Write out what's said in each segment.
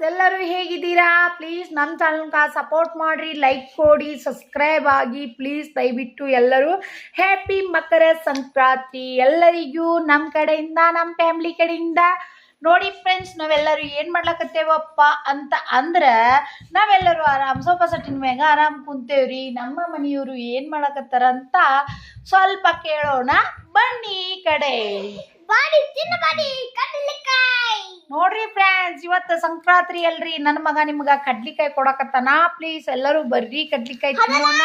ಎಲ್ಲರೂ ಹೇಗಿದ್ದೀರಾ? ಪ್ಲೀಸ್ ನಮ್ಮ ಚಾನಲ್ಗೆ ಸಪೋರ್ಟ್ ಮಾಡಿರಿ, ಲೈಕ್ ಕೊಡಿ, ಸಬ್ಸ್ಕ್ರೈಬ್ ಆಗಿ ಪ್ಲೀಸ್. ದಯವಿಟ್ಟು ಎಲ್ಲರೂ ಹ್ಯಾಪಿ ಮಕರ ಸಂಕ್ರಾಂತಿ ಎಲ್ಲರಿಗೂ ನಮ್ಮ ಕಡೆಯಿಂದ, ನಮ್ಮ ಫ್ಯಾಮಿಲಿ ಕಡೆಯಿಂದ. ನೋಡಿ ಫ್ರೆಂಡ್ಸ್, ನಾವೆಲ್ಲರೂ ಏನು ಮಾಡ್ಲಕತ್ತೇವಪ್ಪ ಅಂತ ಅಂದ್ರೆ ನಾವೆಲ್ಲರೂ ಆರಾಮ್ ಸೋಫಾ ಸೆಟ್ಟಿನ ಮ್ಯಾಗ ಆರಾಮ್ ಕುಂತೇವ್ರಿ. ನಮ್ಮ ಮನೆಯವರು ಏನು ಮಾಡಕತ್ತಾರ ಅಂತ ಸ್ವಲ್ಪ ಕೇಳೋಣ ಬನ್ನಿ ಕಡೆ. ನೋಡ್ರಿ ಫ್ರೆಂಡ್ಸ್, ಇವತ್ತು ಸಂಕ್ರಾಂತಿ ಅಲ್ರಿ, ನನ್ನ ಮಗ ನಿಮ್ಗ ಕಡ್ಲಿಕಾಯಿ ಕೊಡಕತ್ತಾನ. ಪ್ಲೀಸ್ ಎಲ್ಲರೂ ಬರ್ರಿ ಕಡ್ಲಿಕಾಯಿ ತಿನ್ನೋಣ.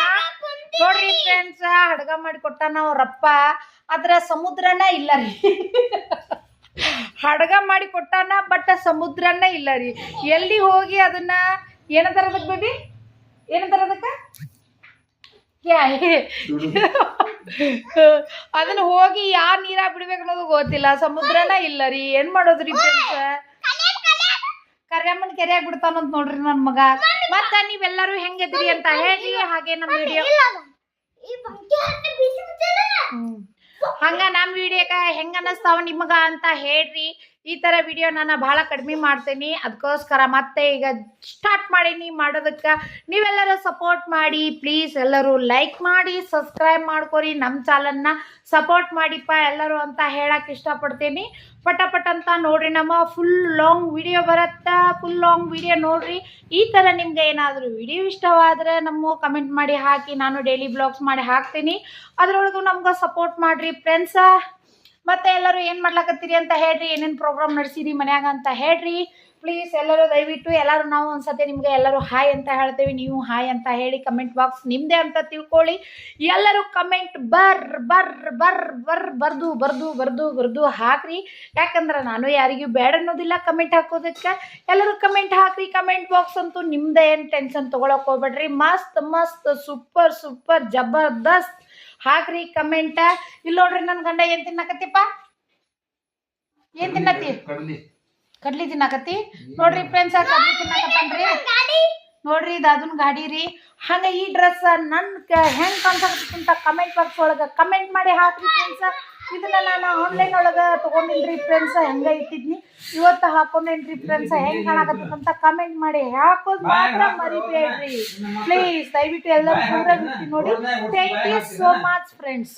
ನೋಡ್ರಿ ಫ್ರೆಂಡ್ಸ್, ಅಡ್ಗ ಮಾಡಿ ಕೊಟ್ಟಾನ ಅವ್ರಪ್ಪ. ಆದ್ರ ಸಮುದ್ರನ ಇಲ್ಲ ರೀ. ಅಡ್ಗ ಮಾಡಿ ಕೊಟ್ಟಾನ, ಬಟ್ ಸಮುದ್ರನ ಇಲ್ಲ ರೀ. ಎಲ್ಲಿ ಹೋಗಿ ಅದನ್ನ ಏನಂತಾರ ಅದಕ್ಕೆ ಬೇಬಿ, ಏನಂತಾರ ಅದಕ್ಕ ಅದನ್ನ ಹೋಗಿ ಯಾವ ನೀರಾಗ ಬಿಡ್ಬೇಕು ಅನ್ನೋದು ಗೊತ್ತಿಲ್ಲ. ಸಮುದ್ರನ ಇಲ್ಲ ರೀ. ಏನ್ ಮಾಡೋದ್ರಿ ಫ್ರೆಂಡ್ಸ್? ಕರ್ಯಮ್ಮನ ಕೆರೆಯಾಗ ಬಿಡ್ತಾನಂತ ನೋಡ್ರಿ ನನ್ ಮಗ. ಮತ್ತ ನೀವೆಲ್ಲರೂ ಹೆಂಗದ್ರಿ ಅಂತ ಹೇಳಿ, ಹಾಗೆ ನಮ್ಮ ವಿಡಿಯೋ ಹಂಗ ನಮ್ಮ ವಿಡಿಯೋಕ ಹೆಂಗ ಅನ್ನಿಸ್ತಾವ ನಿಮಗ ಅಂತ ಹೇಳ್ರಿ. ಈ ತರ ವಿಡಿಯೋ ನಾನು ಬಹಳ ಕಡಿಮೆ ಮಾಡ್ತೇನೆ, ಅದಕ್ಕೋಸ್ಕರ ಮತ್ತೆ ಈಗ ಸ್ಟಾರ್ಟ್ ಮಾಡೀನಿ ಮಾಡೋದಕ್ಕೆ. ನೀವೆಲ್ಲರೂ ಸಪೋರ್ಟ್ ಮಾಡಿ ಪ್ಲೀಸ್. ಎಲ್ಲರೂ ಲೈಕ್ ಮಾಡಿ, ಸಬ್ಸ್ಕ್ರೈಬ್ ಮಾಡ್ಕೊರಿ, ನಮ್ಮ ಚಾನಲ್ನ ಸಪೋರ್ಟ್ ಮಾಡಿಪ್ಪ ಎಲ್ಲರೂ ಅಂತ ಹೇಳಕ್ಕೆ ಇಷ್ಟಪಡ್ತೀನಿ. ಪಟ ಅಂತ ನೋಡ್ರಿ, ನಮ್ಮ ಫುಲ್ ಲಾಂಗ್ ವಿಡಿಯೋ ಬರುತ್ತೆ. ಫುಲ್ ಲಾಂಗ್ ವಿಡಿಯೋ ನೋಡ್ರಿ. ಈ ಥರ ನಿಮ್ಗೆ ಏನಾದರೂ ವಿಡಿಯೋ ಇಷ್ಟವಾದರೆ ನಮ್ಮ ಕಮೆಂಟ್ ಮಾಡಿ ಹಾಕಿ, ನಾನು ಡೈಲಿ ಬ್ಲಾಗ್ಸ್ ಮಾಡಿ ಹಾಕ್ತೀನಿ. ಅದರೊಳಗೂ ನಮ್ಗೆ ಸಪೋರ್ಟ್ ಮಾಡಿರಿ ಫ್ರೆಂಡ್ಸ. ಮತ್ತೆ ಎಲ್ಲರೂ ಏನು ಮಾಡ್ಲಕತ್ತೀರಿ ಅಂತ ಹೇಳ್ರಿ, ಏನೇನು ಪ್ರೋಗ್ರಾಮ್ ನಡೆಸಿರಿ ಮನ್ಯಾಗ ಅಂತ ಹೇಳ್ರಿ ಪ್ಲೀಸ್. ಎಲ್ಲರೂ ದಯವಿಟ್ಟು ಎಲ್ಲರೂ ನಾವು ಒಂದ್ಸತಿ ನಿಮ್ಗೆ ಎಲ್ಲರೂ ಹಾಯ್ ಅಂತ ಹೇಳ್ತೇವೆ, ನೀವು ಹಾಯ್ ಅಂತ ಹೇಳಿ. ಕಮೆಂಟ್ ಬಾಕ್ಸ್ ನಿಮ್ಮದೇ ಅಂತ ತಿಳ್ಕೊಳ್ಳಿ. ಎಲ್ಲರೂ ಕಮೆಂಟ್ ಬರ್ದು ಹಾಕ್ರಿ. ಯಾಕಂದ್ರೆ ನಾನು ಯಾರಿಗೂ ಬೇಡ ಅನ್ನೋದಿಲ್ಲ ಕಮೆಂಟ್ ಹಾಕೋದಕ್ಕೆ. ಎಲ್ಲರೂ ಕಮೆಂಟ್ ಹಾಕ್ರಿ. ಕಮೆಂಟ್ ಬಾಕ್ಸ್ ಅಂತೂ ನಿಮ್ದೇ, ಏನು ಟೆನ್ಷನ್ ತೊಗೊಳಕ್ ಹೋಗ್ಬೇಡ್ರಿ. ಮಸ್ತ್ ಸೂಪರ್ ಜಬರ್ದಸ್ತ್ ಹಾಕ್ರಿ ಕಮೆಂಟ. ಇಲ್ಲಿ ನೋಡ್ರಿ, ನನ್ನ ಗಂಡ ಏನ್ ತಿನ್ನಕತ್ತಿಪ್ಪ, ಏನ್ ತಿನ್ನತಿ? ಕಡ್ಲಿ ತಿನ್ನಕತ್ತಿ. ನೋಡ್ರಿ ಫ್ರೆಂಡ್ಸ್, ಕಡ್ಲಿ ತಿನ್ನಕತ್ತನ್ರಿ. ನೋಡ್ರಿ, ಇದು ಅದನ್ನ ಗಾಡಿ ರೀ. ಹಂಗ ಈ ಡ್ರೆಸ್ ನನ್ ಹೆಂಗ್ ಕಾಣ್ಸಕತ್ತ ಕಮೆಂಟ್ ಬಾಕ್ಸ್ ಒಳಗ ಕಮೆಂಟ್ ಮಾಡಿ ಹಾಕ್ರಿ ಫ್ರೆಂಡ್ಸ್. ಇದನ್ನ ನಾನು ಆನ್ಲೈನ್ ಒಳಗ ತಗೊಂಡಿಲ್ರಿ ಫ್ರೆಂಡ್ಸ್, ಹೆಂಗ ಇಟ್ಟಿದ್ನಿ ಇವತ್ತು ಹಾಕೊಂಡೇನ್ರಿ ಫ್ರೆಂಡ್ಸ್. ಹೆಂಗ್ ಕಾಣಕತ್ತಂತ ಕಮೆಂಟ್ ಮಾಡಿ ಹಾಕೋದ್ ಮಾತ್ರ ಮರಿಬೇಡ್ರಿ ಪ್ಲೀಸ್. ದಯವಿಟ್ಟು ಎಲ್ಲರೂ ನೋಡಿ. Thank you so much friends.